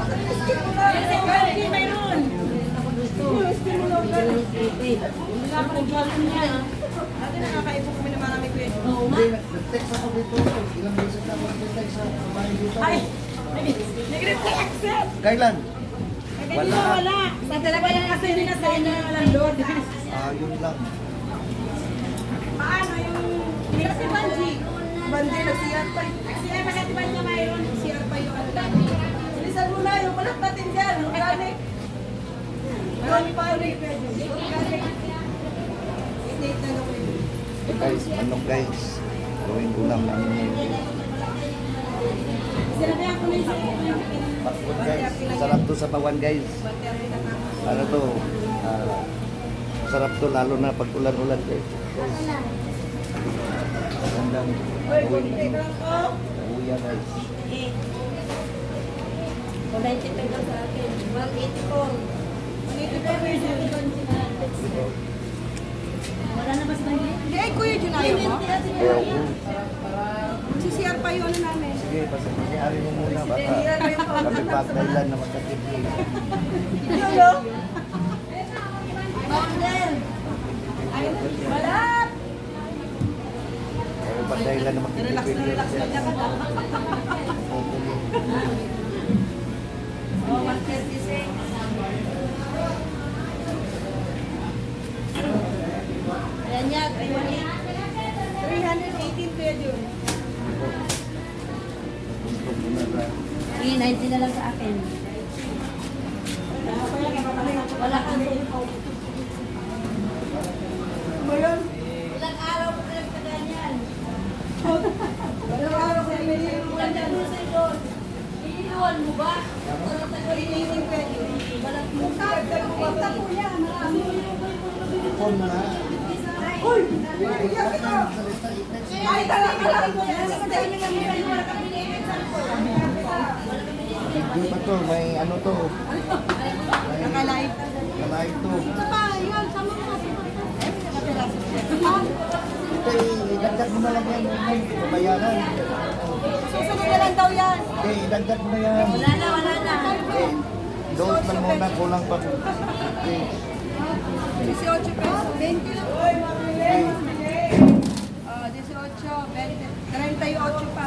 Hindi mayroon. Dati nakakaipon kami ng marami kwento. Hindi, nag-text ako dito. Ilang beses na ako nag-text sa bahay dito. Ay! Nag-reflect! Kailan? Wala. Sa talaga lang kasi hindi na sa'yo na landlord. Yun lang. Paano yung... Kasi Banji. Banji, nag-CR pa. Nag-CR pa kasi Banji mayroon. CR pa yung ano dati. Bilisan mo na yung palat natin dyan. Organic. Marami pa yung organic. State na lang yun. Guys, manok guys. Gawin ko lang ang Sinabihan ko na yung bakod guys. Sarap to sa bawan guys. Ano to? Sarap to lalo na pag ulan-ulan guys. Magandang uya guys. 190 pesos sa akin. 184. Wala na ba sa kanila? Hindi, ay kuya, dyan ayaw mo? Ayaw ko. CCR pa yung ano namin. Sige, pasakayari mo muna baka kami pagdailan na magkakipli. Yun, no? Bakit? Ay, balat! Kami pagdailan na magkakipli. Relax na ka na. Oh, 136. Ayan yan, 318 kuya yun. Sige, 90 na lang sa akin. Wala kang Ilang araw ko pinagtagaan yan. Ilang araw ko pinagtagaan yan. Iiwan mo ba? 318 kuya yun. Punta po yan. Phone mo na. Uy! Iyak ito! Ay, talaga lang ko yan. Kasi dahil nga may wala kami na-exam ko. Video pa to, may ano to. Nakalive. Kalahin to. Ito pa, yun. Sama mo kasi. Ito idagdag mo na lang yan. Babayaran. Susunod na lang daw yan. Idagdag mo na yan. Wala na. Dose lang muna, kulang pa. 18 pesos. 20 lang. 18, 20, 38 pa.